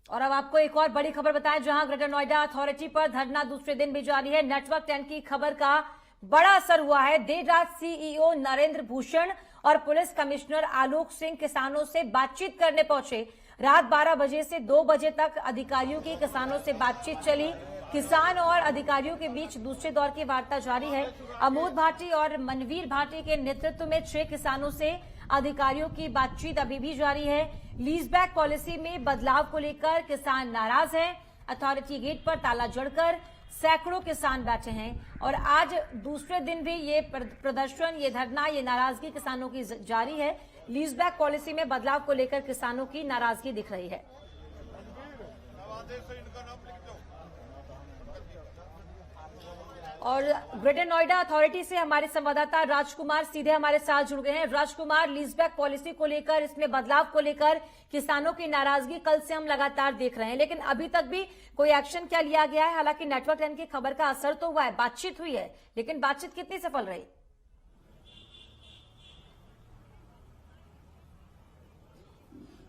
और अब आपको एक और बड़ी खबर बताएं, जहां ग्रेटर नोएडा अथॉरिटी पर धरना दूसरे दिन भी जारी है। नेटवर्क 10 की खबर का बड़ा असर हुआ है। देर रात सीईओ नरेंद्र भूषण और पुलिस कमिश्नर आलोक सिंह किसानों से बातचीत करने पहुंचे। रात 12 बजे से 2 बजे तक अधिकारियों की किसानों से बातचीत चली। किसान और अधिकारियों के बीच दूसरे दौर की वार्ता जारी है। अमोद भाटी और मनवीर भाटी के नेतृत्व में 6 किसानों से अधिकारियों की बातचीत अभी भी जारी है। लीज बैक पॉलिसी में बदलाव को लेकर किसान नाराज हैं। अथॉरिटी गेट पर ताला जड़कर सैकड़ों किसान बैठे हैं और आज दूसरे दिन भी ये प्रदर्शन, ये धरना, ये नाराजगी किसानों की जारी है। लीज बैक पॉलिसी में बदलाव को लेकर किसानों की नाराजगी दिख रही है। और ग्रेटर नोएडा अथॉरिटी से हमारे संवाददाता राजकुमार सीधे हमारे साथ जुड़ गए हैं। राजकुमार, लीज बैक पॉलिसी को लेकर, इसमें बदलाव को लेकर किसानों की नाराजगी कल से हम लगातार देख रहे हैं, लेकिन अभी तक भी कोई एक्शन क्या लिया गया है? हालांकि नेटवर्क 10 की खबर का असर तो हुआ है, बातचीत हुई है, लेकिन बातचीत कितनी सफल रही?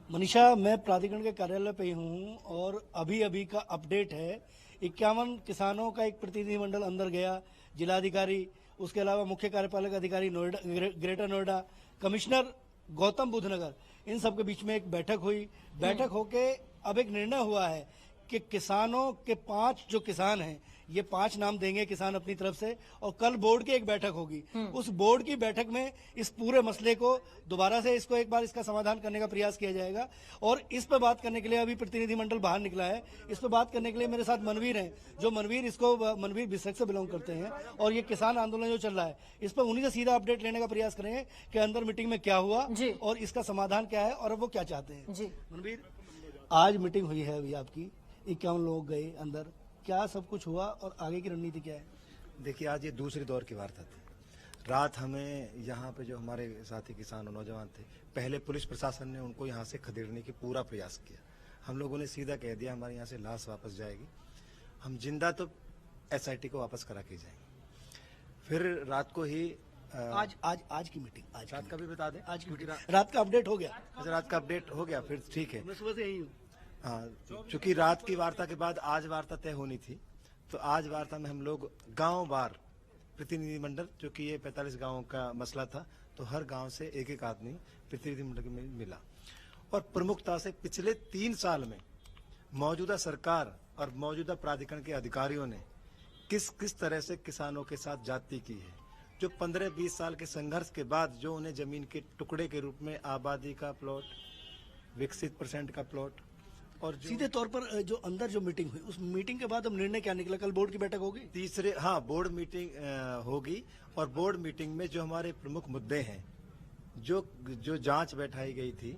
मनीषा, मैं प्राधिकरण के कार्यालय पे ही हूँ और अभी अभी का अपडेट है। 51 किसानों का एक प्रतिनिधिमंडल अंदर गया। जिलाधिकारी, उसके अलावा मुख्य कार्यपालक अधिकारी नोएडा, ग्रेटर नोएडा, कमिश्नर गौतम बुद्ध नगर, इन सब के बीच में एक बैठक हुई। बैठक होके अब एक निर्णय हुआ है कि किसानों के 5 जो किसान हैं, ये 5 नाम देंगे किसान अपनी तरफ से, और कल बोर्ड की एक बैठक होगी। उस बोर्ड की बैठक में इस पूरे मसले को दोबारा से इसको एक बार इसका समाधान करने का प्रयास किया जाएगा। और इस पर बात करने के लिए अभी प्रतिनिधिमंडल बाहर निकला है। इस पर बात करने के लिए मेरे साथ मनवीर हैं, जो मनवीर बिस्सक से बिलोंग करते हैं, और ये किसान आंदोलन जो चल रहा है, इस पर उन्हीं से सीधा अपडेट लेने का प्रयास करेंगे कि अंदर मीटिंग में क्या हुआ और इसका समाधान क्या है और अब वो क्या चाहते हैं। जी मनवीर, आज मीटिंग हुई है अभी आपकी, 51 लोग गए अंदर, क्या सब कुछ हुआ और आगे की रणनीति क्या है? देखिए, आज ये दूसरी दौर की वार्ता थी। रात हमें यहाँ पे जो हमारे साथी किसान और नौजवान थे, पहले पुलिस प्रशासन ने उनको यहाँ से खदेड़ने की पूरा प्रयास किया। हम लोगों ने सीधा कह दिया हमारे यहाँ से लाश वापस जाएगी, हम जिंदा तो एसआईटी को वापस करा के जाएंगे। फिर रात को ही आज की मीटिंग, आज रात का भी बता दें। आज की मीटिंग रात का अपडेट हो गया। अच्छा, रात का अपडेट हो गया, फिर ठीक है। मैं सुबह से यही हूँ। हाँ, चूंकि रात की वार्ता के बाद आज वार्ता तय होनी थी, तो आज वार्ता में हम लोग गांव वार प्रतिनिधिमंडल, जो कि ये 45 गांवों का मसला था, तो हर गांव से एक एक आदमी प्रतिनिधिमंडल में मिला और प्रमुखता से पिछले 3 साल में मौजूदा सरकार और मौजूदा प्राधिकरण के अधिकारियों ने किस किस तरह से किसानों के साथ जाति की है। जो 15-20 साल के संघर्ष के बाद जो उन्हें जमीन के टुकड़े के रूप में आबादी का प्लॉट, विकसित % का प्लॉट, और सीधे तौर पर जो अंदर जो मीटिंग हुई, उस मीटिंग के बाद अब निर्णय क्या निकला? कल बोर्ड की बैठक होगी। बोर्ड मीटिंग होगी और बोर्ड मीटिंग में जो हमारे प्रमुख मुद्दे हैं, जो जांच बैठाई गई थी,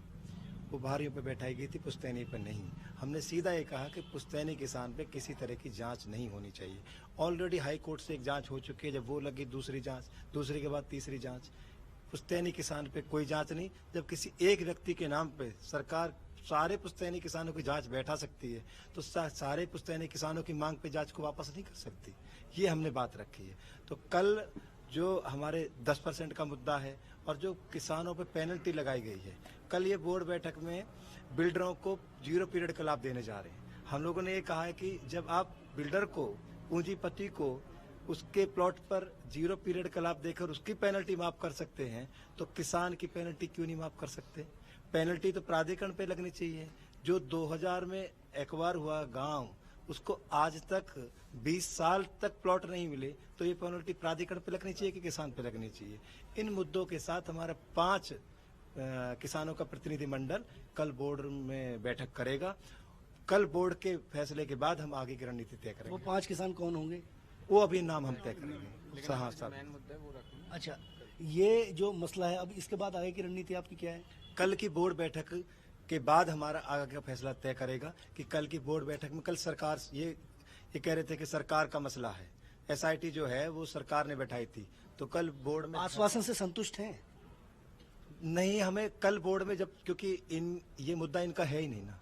वो बाहरियों पे बैठाई गई थी, पुश्तैनी पर नहीं। हमने सीधा ये कहा कि पुश्तैनी किसान पे किसी तरह की जांच नहीं होनी चाहिए। ऑलरेडी हाई कोर्ट से एक जांच हो चुकी है, जब वो लगी दूसरी जांच, दूसरी के बाद तीसरी जांच। पुश्तैनी किसान पे कोई जांच नहीं। जब किसी एक व्यक्ति के नाम पे सरकार सारे पुश्तैनी किसानों की जांच बैठा सकती है, तो सारे पुश्तैनी किसानों की मांग पे जांच को वापस नहीं कर सकती। ये हमने बात रखी है। तो कल जो हमारे 10% का मुद्दा है और जो किसानों पे पेनल्टी लगाई गई है, कल ये बोर्ड बैठक में बिल्डरों को 0 पीरियड का लाभ देने जा रहे हैं। हम लोगों ने ये कहा है कि जब आप बिल्डर को, पूंजीपति को उसके प्लॉट पर 0 पीरियड का लाभ देकर उसकी पेनल्टी माफ कर सकते हैं, तो किसान की पेनल्टी क्यों नहीं माफ कर सकते? पेनल्टी तो प्राधिकरण पे लगनी चाहिए। जो 2000 में एक्वायर हुआ गांव, उसको आज तक 20 साल तक प्लॉट नहीं मिले, तो ये पेनल्टी प्राधिकरण पे लगनी चाहिए कि किसान पे लगनी चाहिए? इन मुद्दों के साथ हमारा 5 किसानों का प्रतिनिधिमंडल कल बोर्ड में बैठक करेगा। कल बोर्ड के फैसले के बाद हम आगे की रणनीति तय करेंगे। वो 5 किसान कौन होंगे? वो अभी नाम हम तय करेंगे। हाँ साहब। अच्छा, ये जो मसला है, अब इसके बाद आगे की रणनीति आपकी क्या है? कल की बोर्ड बैठक के बाद हमारा आगे का फैसला तय करेगा कि कल की बोर्ड बैठक में, कल सरकार ये कह रहे थे कि सरकार का मसला है, एसआईटी जो है वो सरकार ने बैठाई थी, तो कल बोर्ड में आश्वासन से संतुष्ट हैं? नहीं, हमें कल बोर्ड में, जब क्योंकि ये मुद्दा इनका है ही नहीं ना।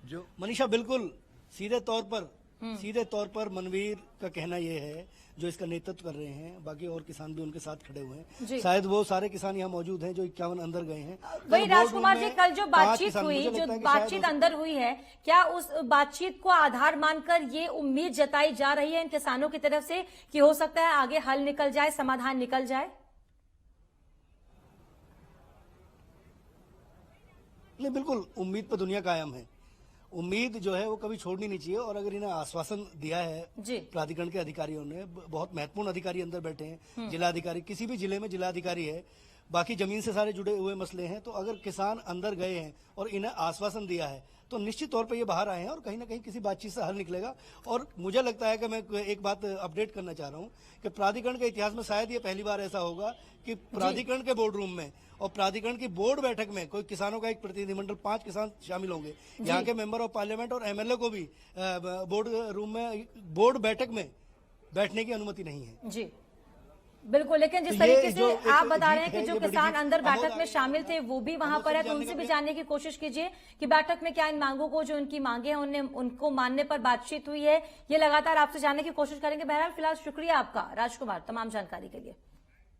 जो मनीषा, बिल्कुल सीधे तौर पर सीधे तौर पर मनवीर का कहना यह है, जो इसका नेतृत्व कर रहे हैं, बाकी और किसान भी उनके साथ खड़े हुए जी। हैं, शायद वो सारे किसान यहाँ मौजूद हैं जो 51 अंदर गए हैं। वही राजकुमार जी, कल जो बातचीत किसान, हुई, मुझे जो लगता है कि बातचीत शायद अंदर हुई है, क्या उस बातचीत को आधार मानकर ये उम्मीद जताई जा रही है इन किसानों की तरफ से कि हो सकता है आगे हल निकल जाए, समाधान निकल जाए? नहीं, बिल्कुल उम्मीद पर दुनिया कायम है। उम्मीद जो है वो कभी छोड़नी नहीं चाहिए। और अगर इन्हें आश्वासन दिया है जी। प्राधिकरण के अधिकारियों ने, बहुत महत्वपूर्ण अधिकारी अंदर बैठे हैं, जिलाधिकारी, किसी भी जिले में जिलाधिकारी है, बाकी जमीन से सारे जुड़े हुए मसले हैं, तो अगर किसान अंदर गए हैं और इन्हें आश्वासन दिया है तो निश्चित तौर पे ये बाहर आए हैं और कहीं ना कहीं किसी बातचीत से हल निकलेगा। और मुझे लगता है कि मैं एक बात अपडेट करना चाह रहा हूं कि प्राधिकरण के इतिहास में शायद ये पहली बार ऐसा होगा कि प्राधिकरण के बोर्ड रूम में और प्राधिकरण की बोर्ड बैठक में कोई किसानों का एक प्रतिनिधिमंडल, 5 किसान शामिल होंगे। यहाँ के मेंबर ऑफ पार्लियामेंट और एमएलए को भी बोर्ड रूम में, बोर्ड बैठक में बैठने की अनुमति नहीं है। जी बिल्कुल, लेकिन जिस तो तरीके ये से जो आप एक बता रहे हैं जीत कि है, जो ये बड़ी किसान जीत। अंदर बैठक में अमोद शामिल थे वो भी वहां पर है, तो उनसे भी जानने की कोशिश कीजिए कि बैठक में क्या इन मांगों को, जो उनकी मांगे हैं, उनको मानने पर बातचीत हुई है। ये लगातार आपसे जानने की कोशिश करेंगे। बहरहाल फिलहाल शुक्रिया आपका राजकुमार, तमाम जानकारी के लिए।